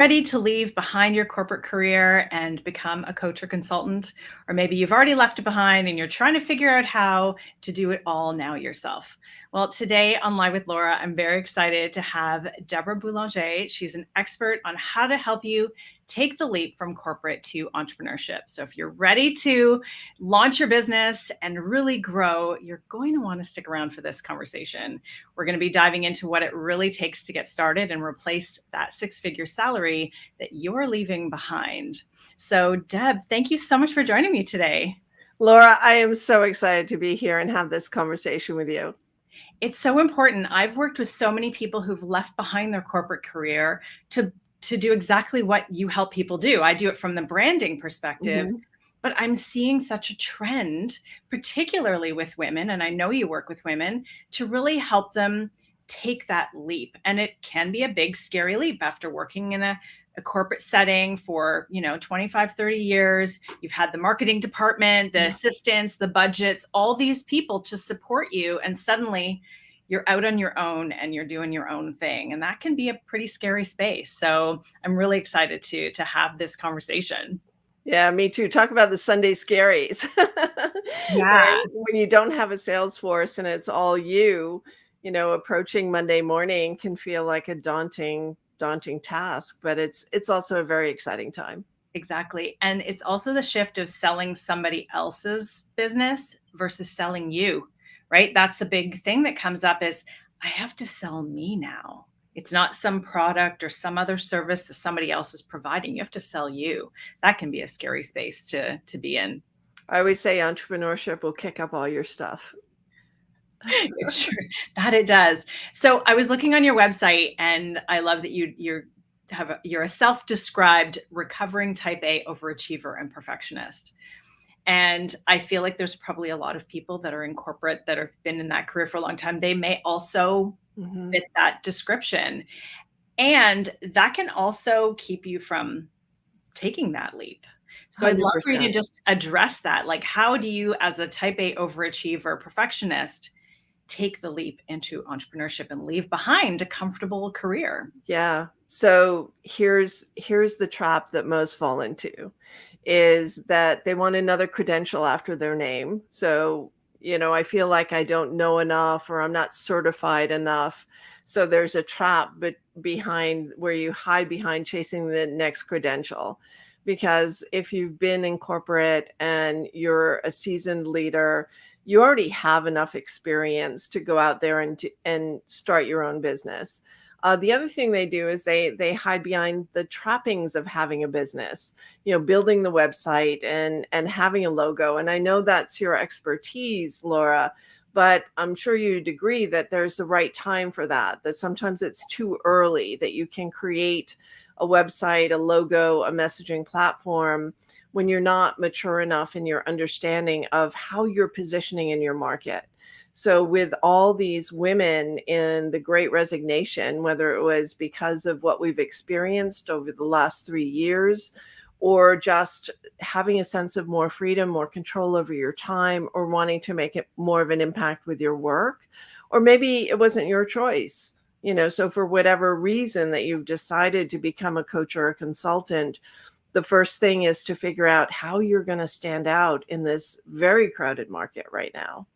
Ready to leave behind your corporate career and become a coach or consultant? Or maybe you've already left it behind and you're trying to figure out how to do it all now yourself. Well, today on Live with Laura, I'm very excited to have Debra Boulanger. She's an expert on how to help you take the leap from corporate to entrepreneurship. So if you're ready to launch your business and really grow, you're going to want to stick around for this conversation. We're going to be diving into what it really takes to get started and replace that six-figure salary that you're leaving behind. So, Deb, thank you so much for joining me today. Laura, I am so excited to be here and have this conversation with you. It's so important. I've worked with so many people who've left behind their corporate career to do exactly what you help people do. I do it from the branding perspective, Mhm. but I'm seeing such a trend, particularly with women, and I know you work with women, to really help them take that leap. And it can be a big, scary leap after working in a corporate setting for 25, 30 years. You've had the marketing department, the Yeah. assistants, the budgets, all these people to support you, and suddenly you're out on your own and you're doing your own thing, and that can be a pretty scary space. So I'm really excited to have this conversation. Yeah, me too. Talk about the Sunday scaries. Yeah. Right? When you don't have a sales force and it's all approaching Monday morning can feel like a daunting task, but it's also a very exciting time. Exactly. And it's also the shift of selling somebody else's business versus selling you, right? That's the big thing that comes up is I have to sell me now. It's not some product or some other service that somebody else is providing. You have to sell you. That can be a scary space to be in. I always say entrepreneurship will kick up all your stuff. It's true that it does. So I was looking on your website, and I love that you're a self-described recovering type A overachiever and perfectionist. And I feel like there's probably a lot of people that are in corporate that have been in that career for a long time. They may also Mhm. fit that description. And that can also keep you from taking that leap. So I'd love for you to 100%. just address that. Like, how do you, as a type A overachiever perfectionist, take the leap into entrepreneurship and leave behind a comfortable career? Yeah. So here's the trap that most fall into is that they want another credential after their name. So, I feel like I don't know enough or I'm not certified enough. So there's a trap but behind where you hide behind chasing the next credential. Because if you've been in corporate and you're a seasoned leader, you already have enough experience to go out there and start your own business. The other thing they do is they hide behind the trappings of having a business, building the website and having a logo. And I know that's your expertise, Laura, but I'm sure you'd agree that there's the right time for that, that sometimes it's too early, that you can create a website, a logo, a messaging platform when you're not mature enough in your understanding of how you're positioning in your market. So, with all these women in the great resignation, whether it was because of what we've experienced over the last 3 years, or just having a sense of more freedom, more control over your time, or wanting to make it more of an impact with your work, or maybe it wasn't your choice. So for whatever reason that you've decided to become a coach or a consultant, the first thing is to figure out how you're going to stand out in this very crowded market right now.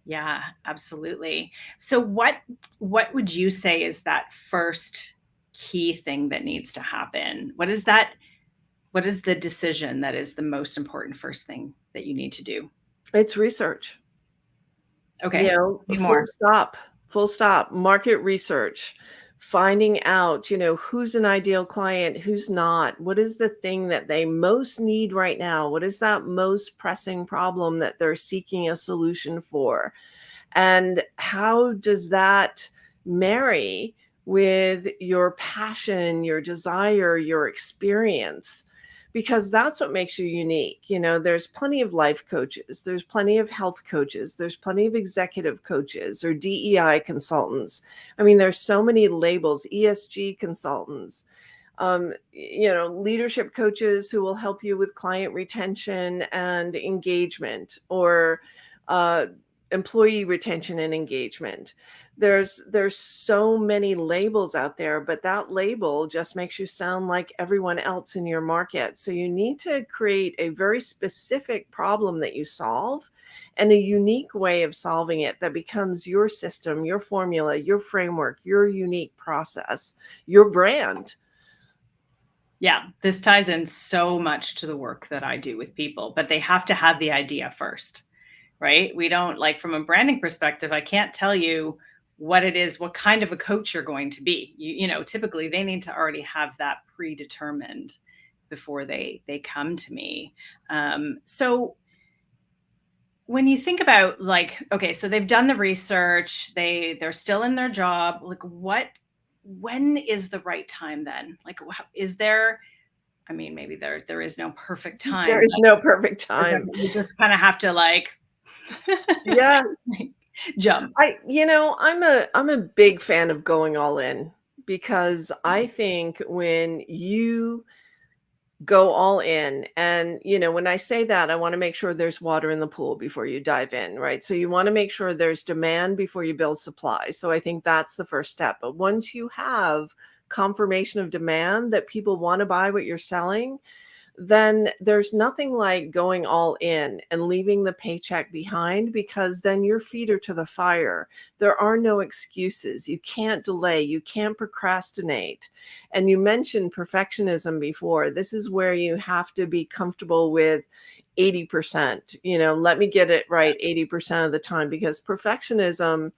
Yeah, absolutely. So what would you say is that first key thing that needs to happen? What is the decision that is the most important first thing that you need to do? It's research. Okay. Be Full more. stop, full stop. Market research, finding out, who's an ideal client, who's not. What is the thing that they most need right now? What is that most pressing problem that they're seeking a solution for? And how does that marry with your passion, your desire, your experience? Because that's what makes you unique. There's plenty of life coaches, there's plenty of health coaches, there's plenty of executive coaches or DEI consultants. I mean, there's so many labels, ESG consultants, leadership coaches who will help you with client retention and engagement, or uh, employee retention and engagement. there's so many labels out there, but that label just makes you sound like everyone else in your market. So you need to create a very specific problem that you solve and a unique way of solving it that becomes your system, your formula, your framework, your unique process, your brand. Yeah, this ties in so much to the work that I do with people, but they have to have the idea first, right? We don't, like, from a branding perspective, I can't tell you what it is, what kind of a coach you're going to be. Typically they need to already have that predetermined before they come to me. So when you think about, like, okay, so they've done the research, they're still in their job, like, when is the right time then? Like, is there, I mean, maybe there is no perfect There time, is no perfect time. but you just kind of have to, like, Yeah. like, jump. I'm a big fan of going all in, because I think when you go all in, and when I say that, I want to make sure there's water in the pool before you dive in, right? So you want to make sure there's demand before you build supply. So I think that's the first step. But once you have confirmation of demand that people want to buy what you're selling, then there's nothing like going all in and leaving the paycheck behind, because then your feet are to the fire. There are no excuses. You can't delay. You can't procrastinate. And you mentioned perfectionism before. This is where you have to be comfortable with 80%. Let me get it right 80% of the time, because perfectionism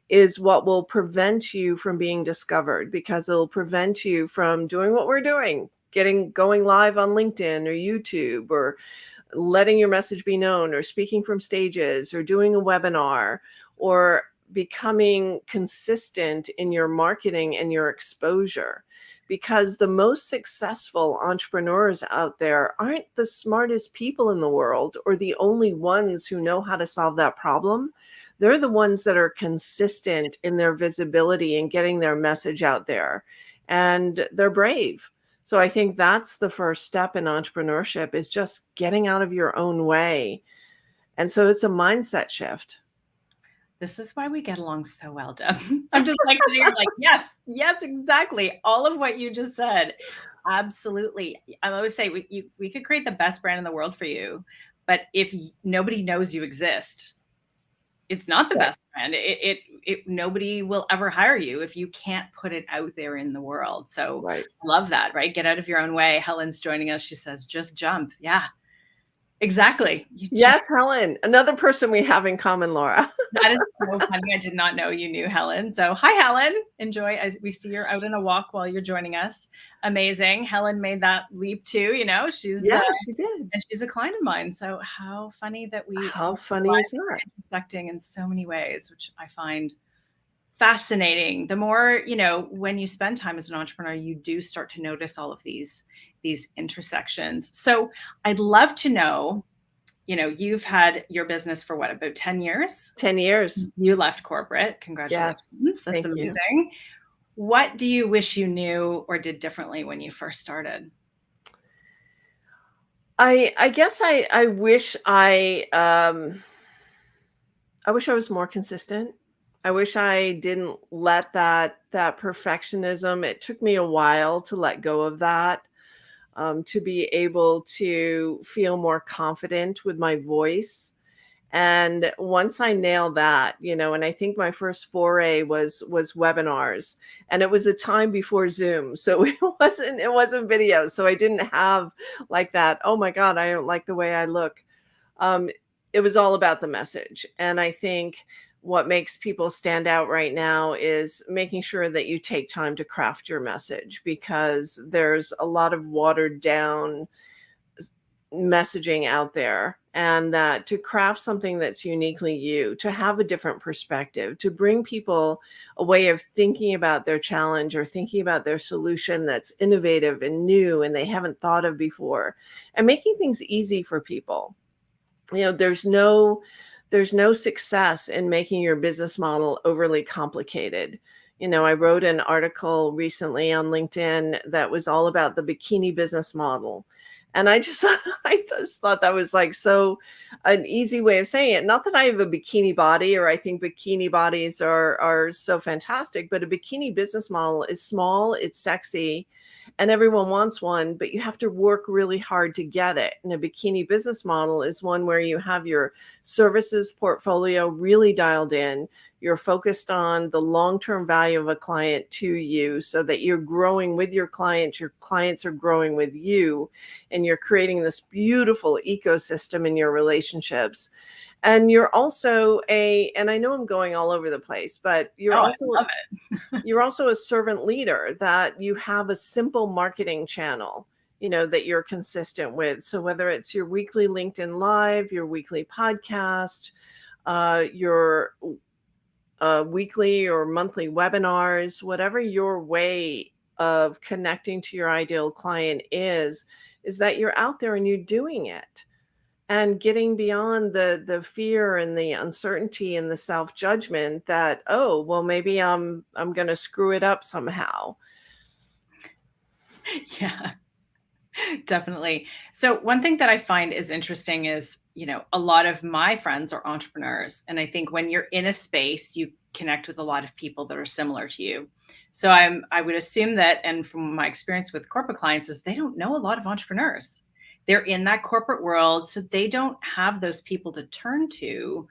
is what will prevent you from being discovered, because it'll prevent you from doing what we're doing, going live on LinkedIn or YouTube, or letting your message be known, or speaking from stages, or doing a webinar, or becoming consistent in your marketing and your exposure. Because the most successful entrepreneurs out there aren't the smartest people in the world or the only ones who know how to solve that problem. They're the ones that are consistent in their visibility and getting their message out there. And they're brave. So I think that's the first step in entrepreneurship, is just getting out of your own way. And so it's a mindset shift. This is why we get along so well, Deb. I'm just like sitting here like, yes, exactly. All of what you just said. Absolutely. I always say we could create the best brand in the world for you, but if nobody knows you exist, it's not the Right. best brand. Nobody will ever hire you if you can't put it out there in the world. So Right. love that, right? Get out of your own way. Helen's joining us. She says, just jump. Yeah, exactly. Yes, Helen, another person we have in common, Laura. That is so funny. I did not know you knew Helen. So hi, Helen. Enjoy, as we see you're out on a walk while you're joining us. Amazing. Helen made that leap too. She's Yeah, she did. and she's a client of mine. So how funny that How funny is that? intersecting in so many ways, which I find fascinating. The more, when you spend time as an entrepreneur, you do start to notice all of these intersections. So I'd love to know, you've had your business for what, about 10 years? 10 years. You left corporate. Congratulations. Yes, That's thank you. amazing. What do you wish you knew or did differently when you first started? I guess I wish I was more consistent. I wish I didn't let that perfectionism. It took me a while to let go of that, to be able to feel more confident with my voice. And once I nailed that, and I think my first foray was webinars, and it was a time before Zoom. So it wasn't video. So I didn't have like that, oh my God, I don't like the way I look. Um, it was all about the message. And I think what makes people stand out right now is making sure that you take time to craft your message, because there's a lot of watered down messaging out there, and that to craft something that's uniquely you, to have a different perspective, to bring people a way of thinking about their challenge or thinking about their solution that's innovative and new and they haven't thought of before, and making things easy for people. There's no success in making your business model overly complicated. I wrote an article recently on LinkedIn that was all about the bikini business model. And I just I just thought that was like so an easy way of saying it. Not that I have a bikini body or I think bikini bodies are so fantastic, but a bikini business model is small, it's sexy, and everyone wants one, but you have to work really hard to get it. And a bikini business model is one where you have your services portfolio really dialed in. You're focused on the long-term value of a client to you so that you're growing with your clients are growing with you, and you're creating this beautiful ecosystem in your relationships. And you're also and I know I'm going all over the place, but Oh, I love it. you're also a servant leader, that you have a simple marketing channel, that you're consistent with. So whether it's your weekly LinkedIn Live, your weekly podcast, your weekly or monthly webinars, whatever your way of connecting to your ideal client is that you're out there and you're doing it and getting beyond the fear and the uncertainty and the self-judgment that, oh, well, maybe I'm going to screw it up somehow. Yeah. Definitely. So one thing that I find is interesting is, a lot of my friends are entrepreneurs. And I think when you're in a space, you connect with a lot of people that are similar to you. So I would assume that, and from my experience with corporate clients, is they don't know a lot of entrepreneurs. They're in that corporate world, so they don't have those people to turn to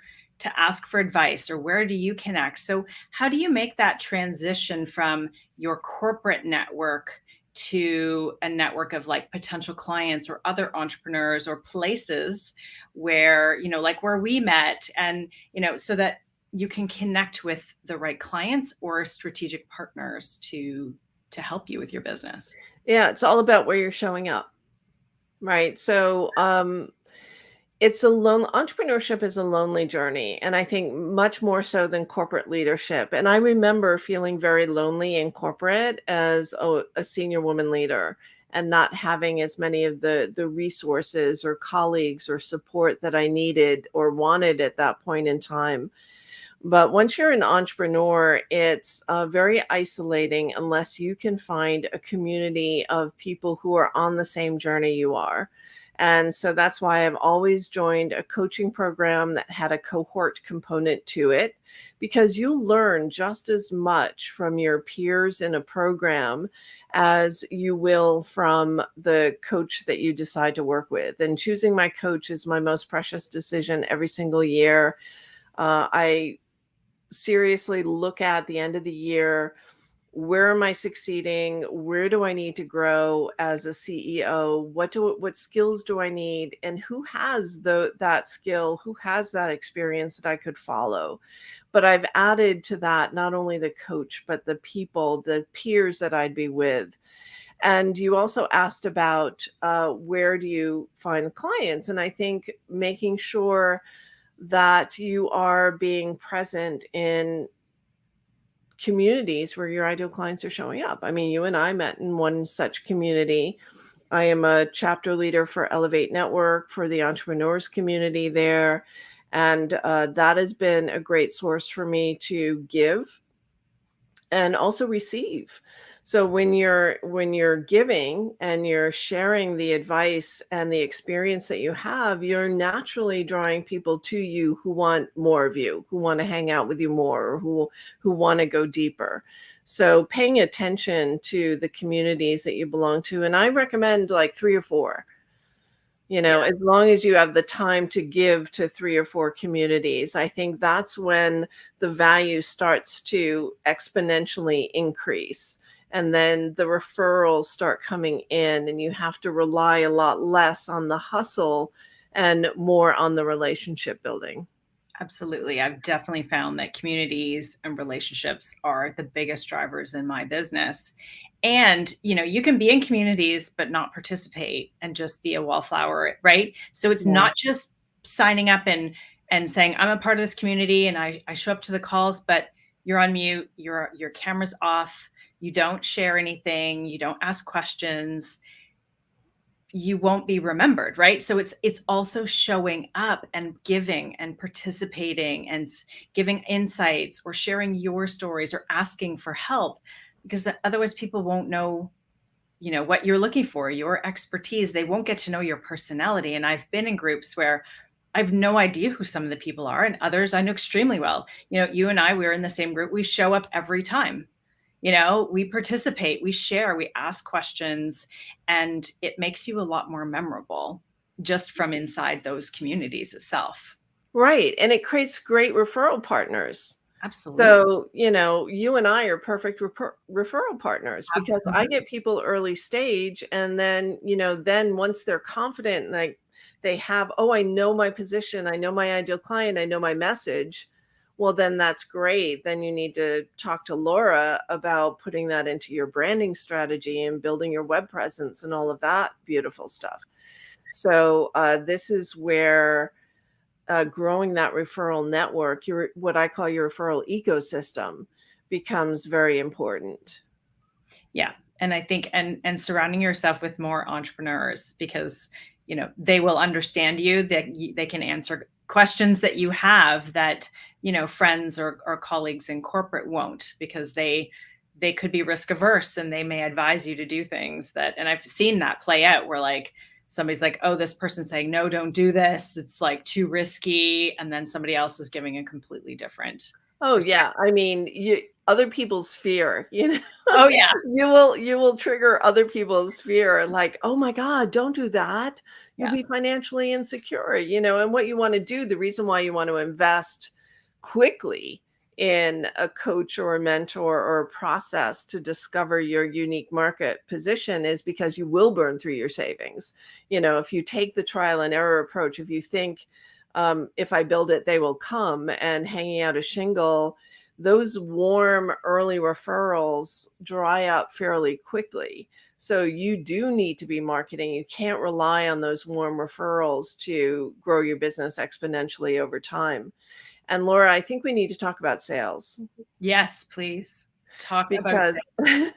ask for advice, or where do you connect? So how do you make that transition from your corporate network to a network of like potential clients or other entrepreneurs or places where, like where we met, and, so that you can connect with the right clients or strategic partners to help you with your business? Yeah, it's all about where you're showing up, right? So it's a lone entrepreneurship is a lonely journey, and I think much more so than corporate leadership. And I remember feeling very lonely in corporate as a senior woman leader, and not having as many of the resources or colleagues or support that I needed or wanted at that point in time. But once you're an entrepreneur, it's very isolating unless you can find a community of people who are on the same journey you are. And so that's why I've always joined a coaching program that had a cohort component to it, because you learn just as much from your peers in a program as you will from the coach that you decide to work with. And choosing my coach is my most precious decision every single year. I seriously look at the end of the year, where am I succeeding? Where do I need to grow as a CEO? What skills do I need? And who has that skill? Who has that experience that I could follow? But I've added to that not only the coach, but the people, the peers that I'd be with. And you also asked about where do you find clients? And I think making sure that you are being present in communities where your ideal clients are showing up. I mean, you and I met in one such community. I am a chapter leader for Elevate Network for the entrepreneurs community there. And that has been a great source for me to give and also receive. So when you're giving and you're sharing the advice and the experience that you have, you're naturally drawing people to you who want more of you, who want to hang out with you more, or who want to go deeper. So paying attention to the communities that you belong to, and I recommend like 3 or 4. Yeah, As long as you have the time to give to 3 or 4 communities, I think that's when the value starts to exponentially increase. And then the referrals start coming in, and you have to rely a lot less on the hustle and more on the relationship building. absolutely. I've definitely found that communities and relationships are the biggest drivers in my business. And, you can be in communities but not participate and just be a wallflower, right? So it's Yeah. not just signing up and saying, I'm a part of this community and I show up to the calls, but you're on mute, your camera's off, you don't share anything, you don't ask questions, you won't be remembered, right? So it's also showing up and giving and participating and giving insights or sharing your stories or asking for help, because otherwise people won't know what you're looking for, your expertise. They won't get to know your personality. And I've been in groups where I've no idea who some of the people are, and others I know extremely well. You and I, we're in the same group. We show up every time. We participate, we share, we ask questions, and it makes you a lot more memorable just from inside those communities itself. Right, and it creates great referral partners. Absolutely. So, you and I are perfect referral partners because I Absolutely. get people early stage, and then once they're confident, like they have, oh, I know my position, I know my ideal client, I know my message. Well, then that's great. Then you need to talk to Laura about putting that into your branding strategy and building your web presence and all of that beautiful stuff. So, this is where growing that referral network, what I call your referral ecosystem, becomes very important. Yeah. And I think and surrounding yourself with more entrepreneurs, because they will understand you, that they can answer questions that you have that friends or colleagues in corporate won't, because they could be risk averse and they may advise you to do things that, and I've seen that play out where like somebody's like, oh, this person's saying no, don't do this, it's like too risky, and then somebody else is giving a completely different Oh yeah, perspective. I mean, other people's fear, Oh yeah. you will trigger other people's fear, like, oh my God, don't do that. You'll Yeah. be financially insecure, and what you want to do, the reason why you want to invest quickly in a coach or a mentor or a process to discover your unique market position is because you will burn through your savings. If you take the trial and error approach, if you think, if I build it, they will come, and hanging out a shingle, those warm early referrals dry up fairly quickly. So you do need to be marketing. You can't rely on those warm referrals to grow your business exponentially over time. And Laura, I think we need to talk about sales Yes, please talk about because sales.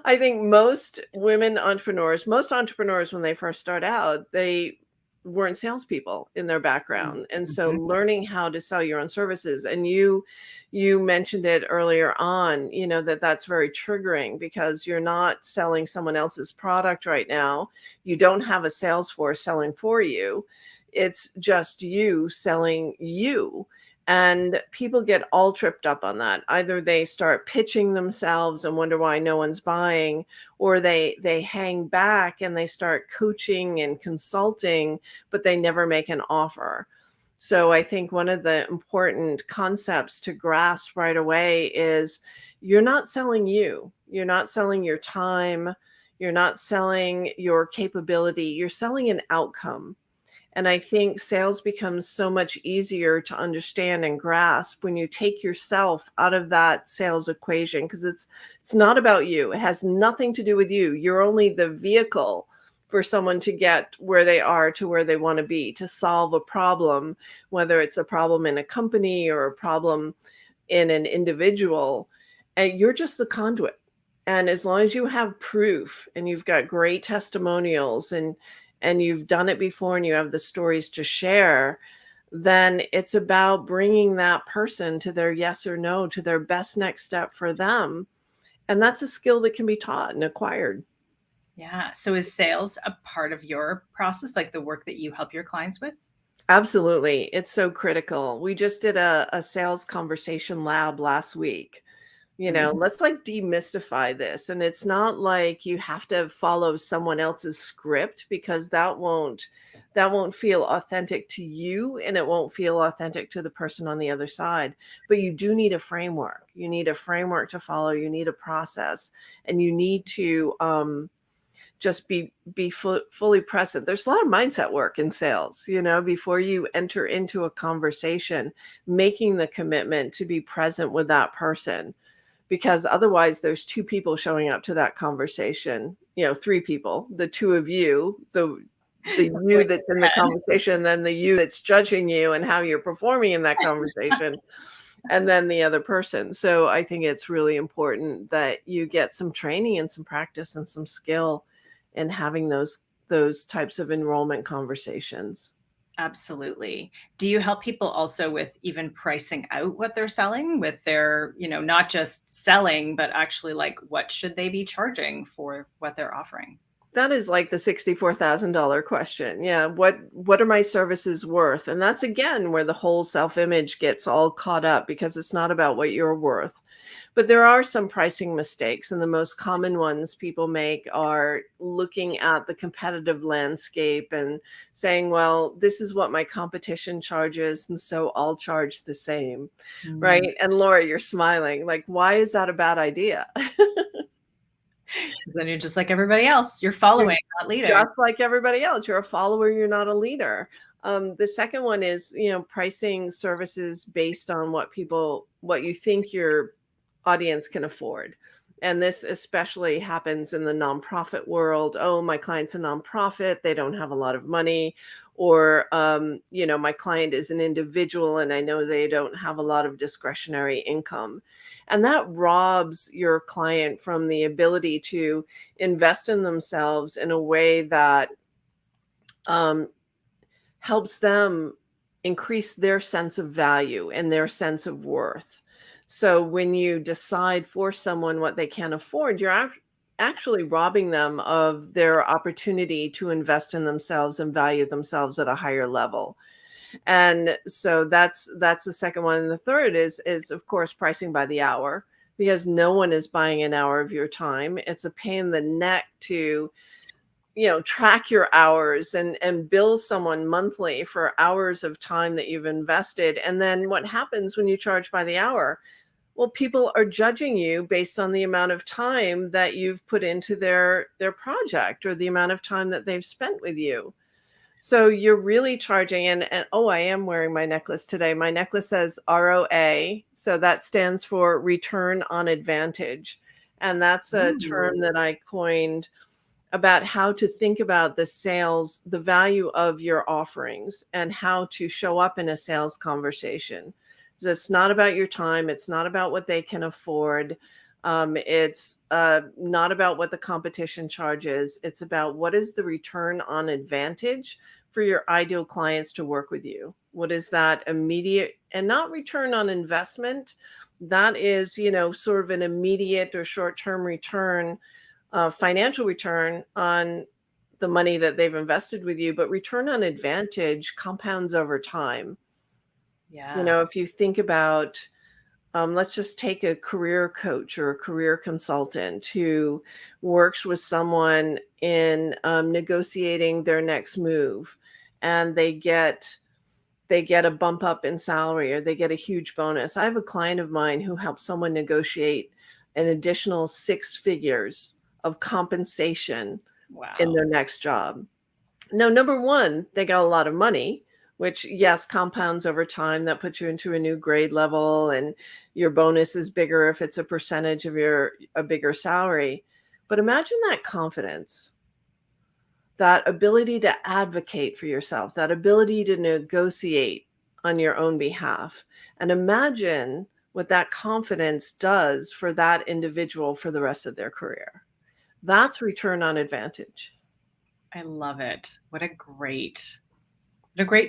I think most entrepreneurs, when they first start out, they weren't salespeople in their background, and so Mhm. learning how to sell your own services. And you mentioned it earlier on, that's very triggering because you're not selling someone else's product right now. You don't have a sales force selling for you. It's just you selling you. And people get all tripped up on that. Either they start pitching themselves and wonder why no one's buying, or they hang back and they start coaching and consulting, but they never make an offer. So I think one of the important concepts to grasp right away is you're not selling you. You're not selling your time. You're not selling your capability. You're selling an outcome. And I think sales becomes so much easier to understand and grasp when you take yourself out of that sales equation, because it's not about you. It has nothing to do with you. You're only the vehicle for someone to get where they are to where they want to be, to solve a problem, whether it's a problem in a company or a problem in an individual. And you're just the conduit. And as long as you have proof and you've got great testimonials and you've done it before and you have the stories to share, then it's about bringing that person to their yes or no, to their best next step for them. And that's a skill that can be taught and acquired. Yeah. So is sales a part of your process, like the work that you help your clients with? Absolutely. It's so critical. We just did a sales conversation lab last week. Mhm. Let's like demystify this. And it's not like you have to follow someone else's script, because that won't feel authentic to you, and it won't feel authentic to the person on the other side. But you do need a framework. You need a framework to follow. You need a process, and you need to just be fully present. There's a lot of mindset work in sales, before you enter into a conversation, making the commitment to be present with that person, because otherwise there's two people showing up to that conversation, three people, the two of you, the you Voice that's in in your the head. conversation, then the you that's judging you and how you're performing in that conversation, and then the other person. So I think it's really important that you get some training and some practice and some skill in having those types of enrollment conversations. Absolutely. Do you help people also with even pricing out what they're selling with their, not just selling, but actually like what should they be charging for what they're offering? That is like the $64,000 question. Yeah, what are my services worth? And that's again where the whole self-image gets all caught up because it's not about what you're worth. But there are some pricing mistakes, and the most common ones people make are looking at the competitive landscape and saying, "Well, this is what my competition charges, and so I'll charge the same." Mm. Right? And Laura, you're smiling. Like, why is that a bad idea? 'Cause then you're just like everybody else. You're You're following, not leading. just like everybody else. You're a follower, you're not a leader. The second one is, pricing services based on what you think your audience can afford. And this especially happens in the nonprofit world. Oh, my client's a nonprofit, they don't have a lot of money. Or, my client is an individual and I know they don't have a lot of discretionary income. And that robs your client from the ability to invest in themselves in a way that um, helps them increase their sense of value and their sense of worth. So when you decide for someone what they can afford, you're actually robbing them of their opportunity to invest in themselves and value themselves at a higher level. And so that's the second one. And the third is of course pricing by the hour, because no one is buying an hour of your time. It's a pain in the neck to, track your hours and bill someone monthly for hours of time that you've invested. And then what happens when you charge by the hour? Well, people are judging you based on the amount of time that you've put into their project or the amount of time that they've spent with you. So you're really charging, and oh, I am wearing my necklace today. My necklace says ROA, so that stands for return on advantage. And that's a Ooh, term that I coined about how to think about the sales, the value of your offerings and how to show up in a sales conversation. 'Cause it's not about your time, it's not about what they can afford. It's not about what the competition charges. It's about what is the return on advantage for your ideal clients to work with you. What is that immediate and not return on investment? That is, sort of an immediate or short term return, financial return on the money that they've invested with you, but return on advantage compounds over time. yeah. If you think about, let's just take a career coach or a career consultant who works with someone in negotiating their next move, and they get a bump up in salary or they get a huge bonus. I have a client of mine who helped someone negotiate an additional six figures of compensation in Wow. their next job. Now, number one, they got a lot of money, which, yes, compounds over time. That puts you into a new grade level, and your bonus is bigger if it's a percentage of a bigger salary. But imagine that confidence, that ability to advocate for yourself, that ability to negotiate on your own behalf. And imagine what that confidence does for that individual for the rest of their career. That's return on advantage. I love it. What a great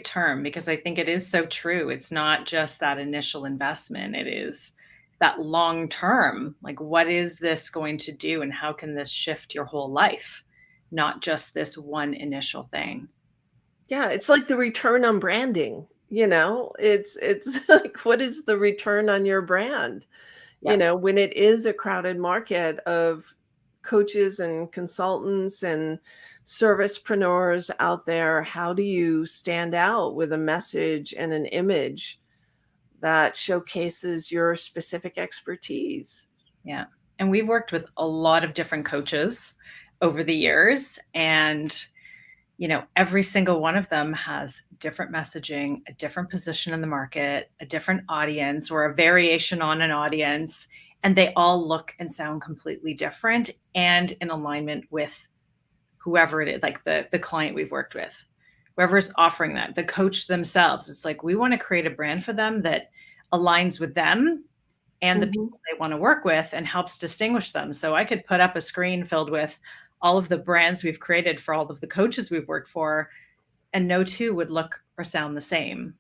term, because I think it is so true. It's not just that initial investment. It is that long term. Like, what is this going to do and how can this shift your whole life? Not just this one initial thing. Yeah, it's like the return on branding, It's like, what is the return on your brand? Yep. When it is a crowded market of coaches and consultants and servicepreneurs out there, how do you stand out with a message and an image that showcases your specific expertise? Yeah. And we've worked with a lot of different coaches over the years. And, every single one of them has different messaging, a different position in the market, a different audience, or a variation on an audience. And they all look and sound completely different and in alignment with whoever it is, like the client we've worked with, whoever's offering that, the coach themselves. It's like we want to create a brand for them that aligns with them and the Mhm. people they want to work with and helps distinguish them. So I could put up a screen filled with all of the brands we've created for all of the coaches we've worked for, and no two would look or sound the same.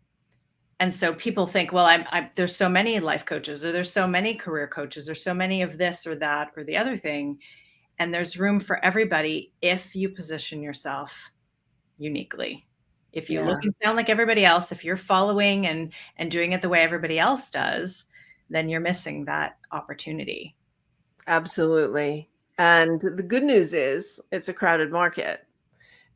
And so people think, well, there's so many life coaches, or there's so many career coaches, or so many of this or that or the other thing. And there's room for everybody if you position yourself uniquely. If you look Yeah, and sound like everybody else, if you're following and doing it the way everybody else does, then you're missing that opportunity. absolutely. And the good news is it's a crowded market.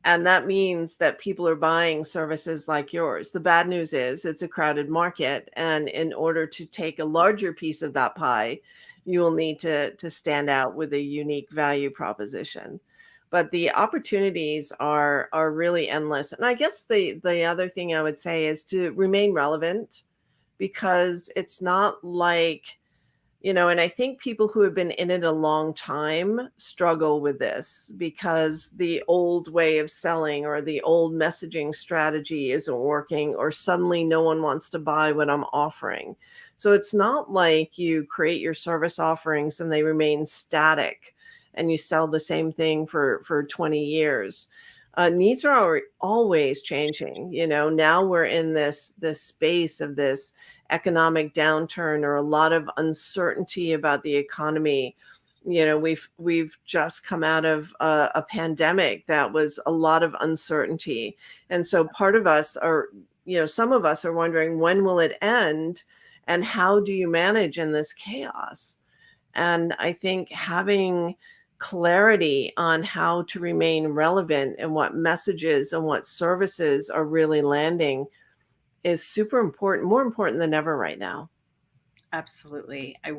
And that means that people are buying services like yours. The bad news is it's a crowded market. And in order to take a larger piece of that pie, you will need to stand out with a unique value proposition. But the opportunities are really endless. And I guess the other thing I would say is to remain relevant, because it's not like, and I think people who have been in it a long time struggle with this because the old way of selling or the old messaging strategy isn't working, or suddenly no one wants to buy what I'm offering. So it's not like you create your service offerings and they remain static and you sell the same thing for 20 years. Needs are always changing. Now we're in this space of this economic downturn, or a lot of uncertainty about the economy. We've just come out of a pandemic that was a lot of uncertainty. And so part of us are, some of us are wondering, when will it end? And how do you manage in this chaos? And I think having clarity on how to remain relevant and what messages and what services are really landing is super important, more important than ever right now. Absolutely. I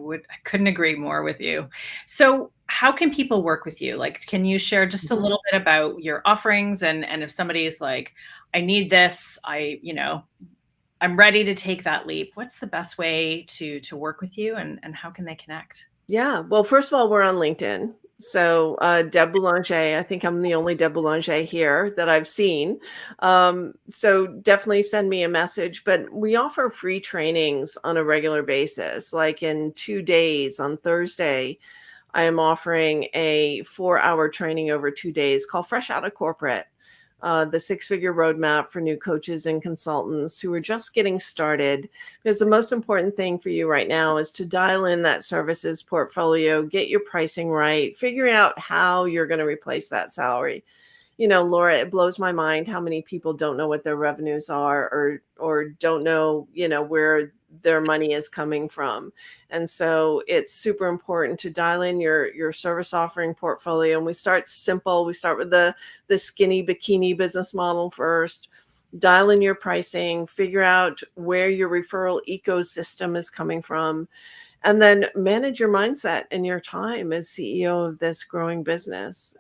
couldn't agree more with you. So how can people work with you? Like, can you share just a Mhm. little bit about your offerings, and if somebody's like, I need this, I'm ready to take that leap. What's the best way to work with you, and how can they connect? Yeah. Well, first of all, we're on LinkedIn. So, Deb Boulanger, I think I'm the only Deb Boulanger here that I've seen. So definitely send me a message. But we offer free trainings on a regular basis. Like in 2 days on Thursday, I am offering a 4-hour training over 2 days called Fresh Out of Corporate, the six-figure roadmap for new coaches and consultants who are just getting started. Because the most important thing for you right now is to dial in that services portfolio, get your pricing right, figuring out how you're going to replace that salary. Laura, it blows my mind how many people don't know what their revenues are, or don't know, where their money is coming from. And so it's super important to dial in your service offering portfolio. And we start simple. We start with the skinny bikini business model first. Dial in your pricing, figure out where your referral ecosystem is coming from, and then manage your mindset and your time as CEO of this growing business.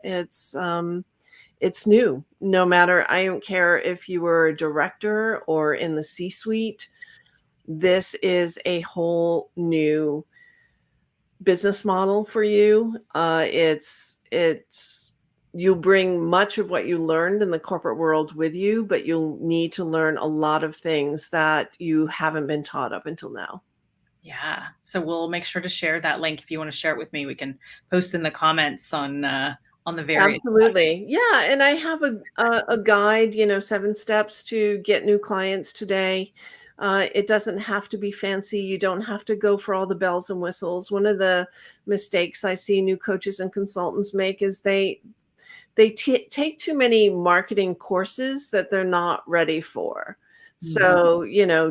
It's new. No matter, I don't care if you were a director or in the C-suite, this is a whole new business model for you. It's you bring much of what you learned in the corporate world with you, but you'll need to learn a lot of things that you haven't been taught up until now. Yeah. So we'll make sure to share that link. If you want to share it with me, we can post in the comments on the various. Absolutely. Yeah, and I have a guide, 7 steps to get new clients today. It doesn't have to be fancy. You don't have to go for all the bells and whistles. One of the mistakes I see new coaches and consultants make is take too many marketing courses that they're not ready for. So,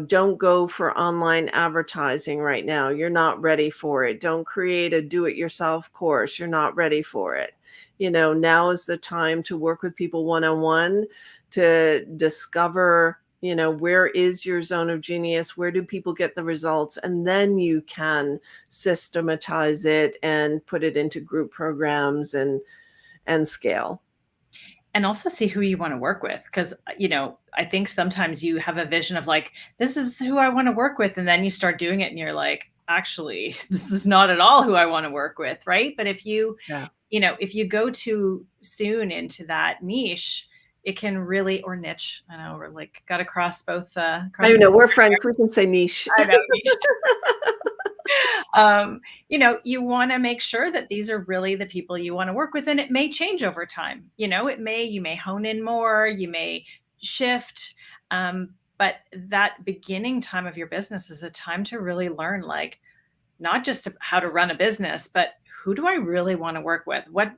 don't go for online advertising right now. You're not ready for it. Don't create a do-it-yourself course. You're not ready for it. Now is the time to work with people one-on-one to discover, where is your zone of genius? Where do people get the results? And then you can systematize it and put it into group programs and scale. And also see who you want to work with, because I think sometimes you have a vision of like, this is who I want to work with, and then you start doing it and you're like, actually, this is not at all who I want to work with, right? But if you Yeah. if you go too soon into that niche, it can really, or niche, I know we're like got to cross both I know we're friends. We can say niche. I know, niche. You want to make sure that these are really the people you want to work with, and it may change over time. You may hone in more, you may shift. But that beginning time of your business is a time to really learn, like, not just how to run a business, but who do I really want to work with? What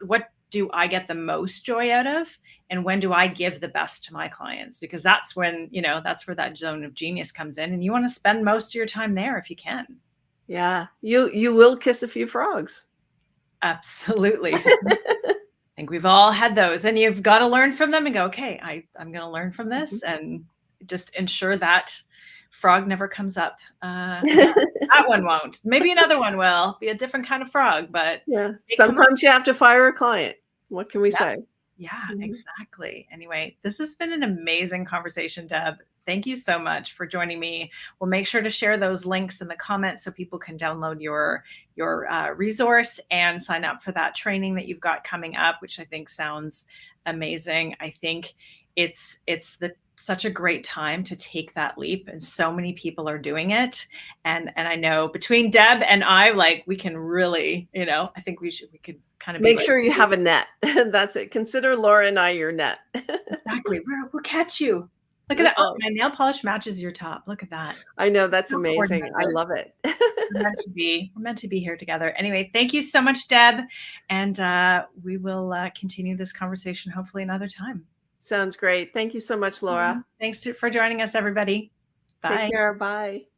do I get the most joy out of? And when do I give the best to my clients? Because that's when, that's where that zone of genius comes in. And you want to spend most of your time there if you can. Yeah. You will kiss a few frogs. Absolutely. I think we've all had those, and you've got to learn from them and go, okay, I'm going to learn from this and just ensure that frog never comes up. Again. That one won't. Maybe another one will be a different kind of frog, but yeah, sometimes you have to fire a client. What can we say? Yeah, exactly. Anyway, this has been an amazing conversation, Deb. Thank you so much for joining me. We'll make sure to share those links in the comments so people can download your resource and sign up for that training that you've got coming up, which I think sounds amazing. I think it's such a great time to take that leap, and so many people are doing it. And I know between Deb and I, like, we can really, I think we could kind of make sure you have a net. That's it. Consider Laura and I your net. Exactly. We'll catch you. Look at that. Oh, my nail polish matches your top. Look at that. I know. That's amazing. I love it. We're meant to be here together. Anyway, thank you so much, Deb. And we will continue this conversation hopefully another time. Sounds great. Thank you so much, Laura. Thanks for joining us, everybody. Bye. Take care. Bye.